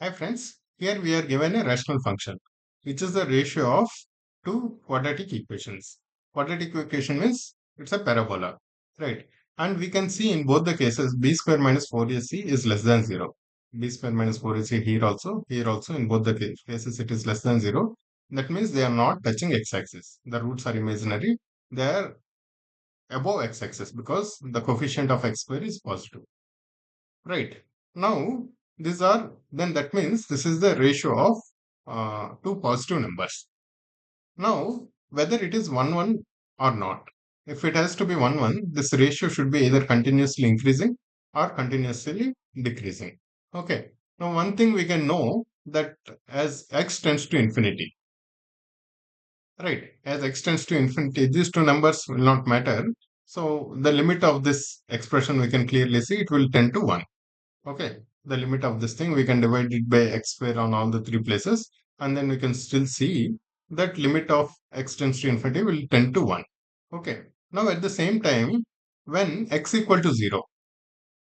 Hi friends, here we are given a rational function, which is the ratio of two quadratic equations. Quadratic equation means it's a parabola, right? And we can see in both the cases b square minus 4ac is less than 0. B square minus 4ac here also in both the cases it is less than 0. That means they are not touching x-axis. The roots are imaginary. They are above x-axis because the coefficient of x square is positive. Right. Now, then that means this is the ratio of two positive numbers. Now, whether it is 1, 1 or not, if it has to be 1, 1, this ratio should be either continuously increasing or continuously decreasing. Okay. Now, one thing we can know that as x tends to infinity, right, as x tends to infinity, these two numbers will not matter. So, the limit of this expression we can clearly see it will tend to 1. Okay, the limit of this thing we can divide it by x square on all the three places, and then we can still see that limit of x tends to infinity will tend to 1. Okay, now at the same time, when x equal to 0,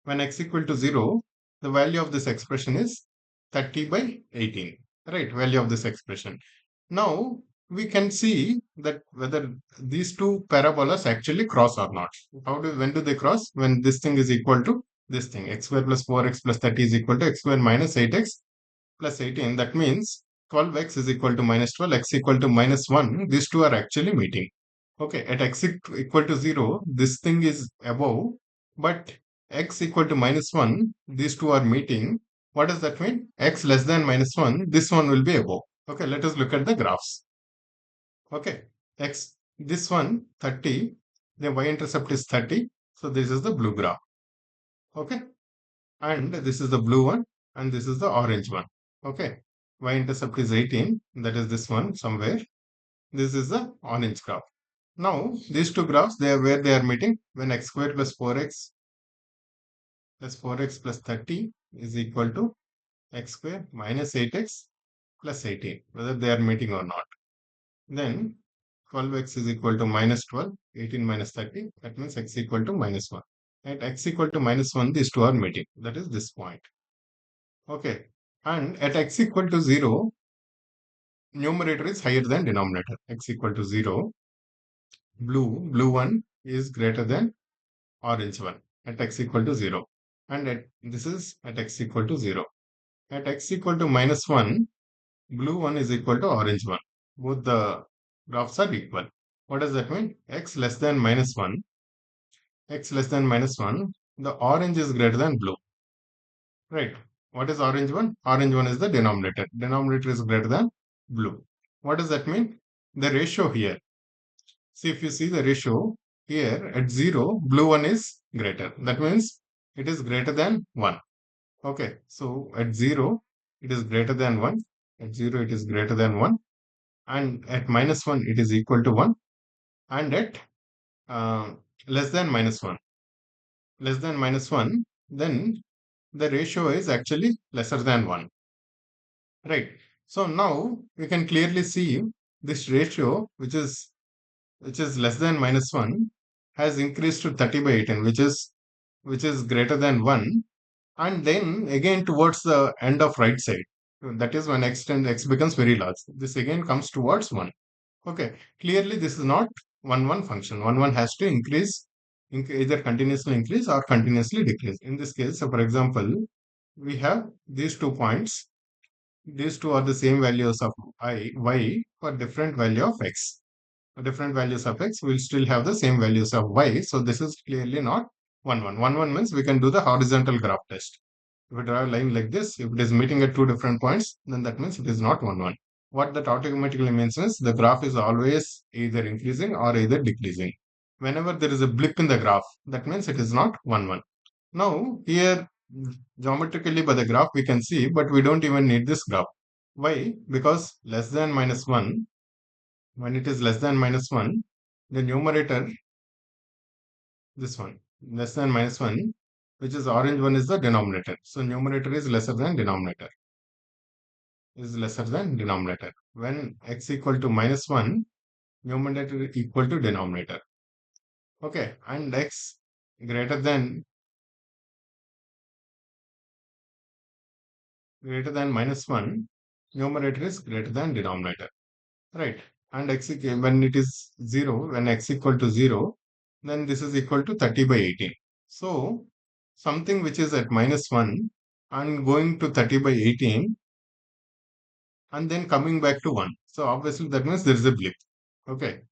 when x equal to 0, the value of this expression is 30 by 18, right? Value of this expression. Now we can see that whether these two parabolas actually cross or not. When do they cross? When this thing is equal to this thing, x square plus 4x plus 30 is equal to x square minus 8x plus 18. That means 12x is equal to minus 12, x equal to minus 1. These two are actually meeting. Okay, at x equal to 0, this thing is above, but x equal to minus 1, these two are meeting. What does that mean? X less than minus 1, this one will be above. Okay, let us look at the graphs. Okay, x, this one 30, the y-intercept is 30. So this is the blue graph. Okay, and this is the blue one, and this is the orange one. Okay, y-intercept is 18, that is this one somewhere. This is the orange graph. Now, these two graphs, they are where they are meeting when x squared plus 4x plus 30 is equal to x square minus 8x plus 18, whether they are meeting or not. Then 12x is equal to minus 12, 18 minus 30, that means x equal to minus 1. At x equal to minus 1, these two are meeting, that is this point. Okay, and at x equal to 0, numerator is higher than denominator. X equal to 0, blue one is greater than orange one at x equal to 0, and this is at x equal to 0. At x equal to minus 1, blue one is equal to orange one. Both the graphs are equal. What does that mean? X less than minus 1, x less than minus 1, the orange is greater than blue. Right. What is orange one? Orange one is the denominator. Denominator is greater than blue. What does that mean? The ratio here. See, if you see the ratio here at 0, blue one is greater. That means it is greater than 1. Okay, so at 0, it is greater than 1. At 0, it is greater than 1. And at minus 1, it is equal to 1. And at uh, less than minus 1, then the ratio is actually lesser than 1. Right. So now we can clearly see this ratio, which is less than minus 1, has increased to 30 by 18, which is greater than 1, and then again towards the end of right side, that is when x becomes very large, this again comes towards 1. Okay, clearly this is not 1 1 function. 1 1 has to increase, either continuously increase or continuously decrease. In this case, so for example, we have these 2 points. These two are the same values of y for different value of x. For different values of x will still have the same values of y. So this is clearly not 1 1. 1 1 means we can do the horizontal graph test. If we draw a line like this, if it is meeting at two different points, then that means it is not 1 1. What that automatically means is the graph is always either increasing or either decreasing. Whenever there is a blip in the graph, that means it is not 1 1. Now, here geometrically by the graph we can see, but we don't even need this graph. Why? Because less than minus 1, when it is less than minus 1, the numerator, this one, less than minus 1, which is orange one is the denominator. So numerator is lesser than denominator, When x equal to minus 1, numerator equal to denominator. Okay, and x greater than greater than minus 1, numerator is greater than denominator, right? And when it is 0, when x equal to 0, then this is equal to 30 by 18. So something which is at minus 1 and going to 30 by 18 and then coming back to 1. So obviously that means there is a blip. Okay.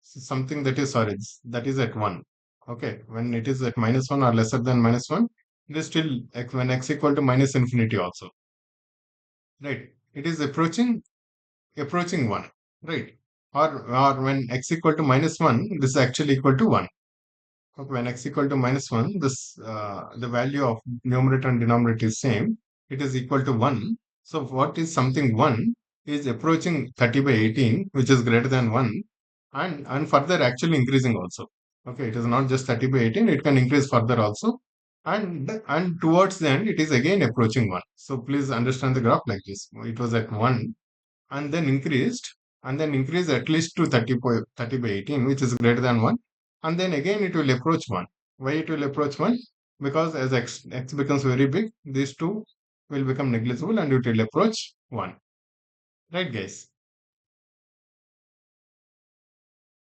So something that is, sorry, that is at 1. Okay. When it is at minus 1 or lesser than minus 1, it is still when x equal to minus infinity also. Right. It is approaching 1. Right. Or when x equal to minus 1, this is actually equal to 1. Okay, when x equal to minus 1, this the value of numerator and denominator is same. It is equal to 1. So what is something 1 is approaching 30 by 18, which is greater than 1, and further actually increasing also. Okay, it is not just 30 by 18, it can increase further also. And towards the end, it is again approaching 1. So please understand the graph like this. It was at 1 and then increased at least to 30 by 18, which is greater than 1, and then again it will approach 1. Why it will approach 1? Because as x becomes very big, these two will become negligible and it will approach 1. Right, guys?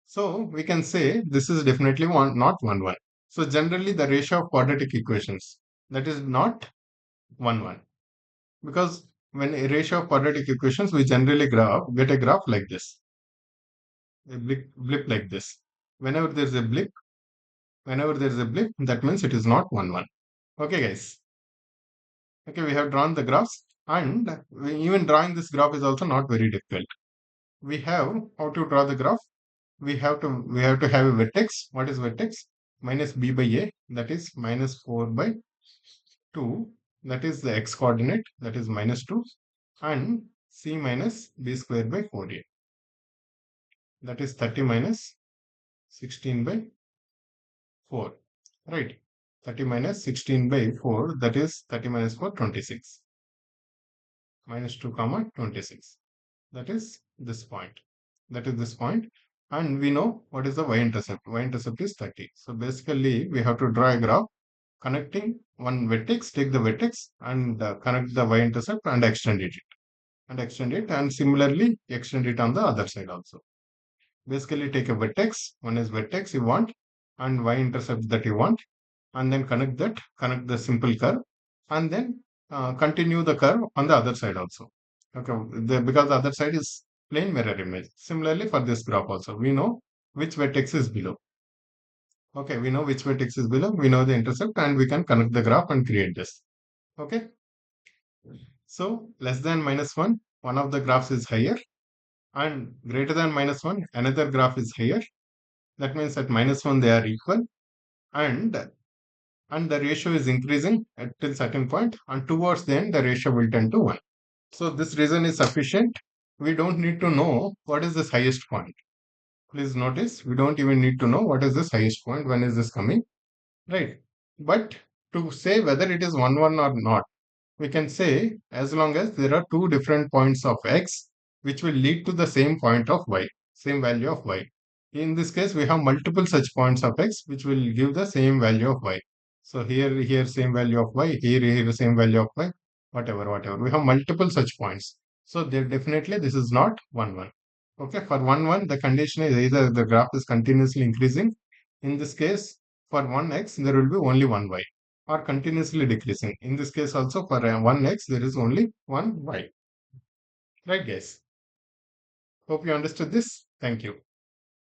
So we can say this is definitely not 1 1. So generally the ratio of quadratic equations, that is not 1 1, because when a ratio of quadratic equations, we generally get a graph like this, a blip like this. Whenever there's a blip, that means it is not 1 1. Okay, guys. Okay, we have drawn the graphs, and even drawing this graph is also not very difficult. We have how to draw the graph. We have to have a vertex. What is vertex? Minus b by a, that is minus 4 by 2, that is the x coordinate, that is minus 2, and c minus b square by 4a, that is 30 minus 16 by 4, right? 30 minus 16 by 4, that is 30 minus 4, 26. Minus 2 comma 26. That is this point. That is this point. And we know what is the y-intercept. Y-intercept is 30. So basically, we have to draw a graph connecting one vertex, take the vertex and connect the y-intercept and extend it. And similarly extend it on the other side also. Basically, take a vertex. One is vertex you want and y-intercept that you want, and then connect the simple curve, and then continue the curve on the other side also. Okay, because the other side is plane mirror image. Similarly, for this graph also, we know which vertex is below. Okay, we know which vertex is below, we know the intercept, and we can connect the graph and create this. Okay, so less than minus 1, one of the graphs is higher, and greater than minus 1, another graph is higher. That means at minus 1 they are equal, and the ratio is increasing at till certain point, and towards the end the ratio will tend to 1. So this reason is sufficient. We don't need to know what is this highest point. Please notice, we don't even need to know what is this highest point, when is this coming, right? But to say whether it is 1 1 or not, we can say as long as there are two different points of x which will lead to the same point of y, same value of y. In this case, we have multiple such points of x which will give the same value of y. So here same value of y, here same value of y, whatever. We have multiple such points. So there definitely this is not 1 1. Okay, for 1 1, the condition is either the graph is continuously increasing. In this case, for 1x, there will be only 1y, or continuously decreasing. In this case also, for 1x, there is only 1y. Right, guys? Hope you understood this. Thank you.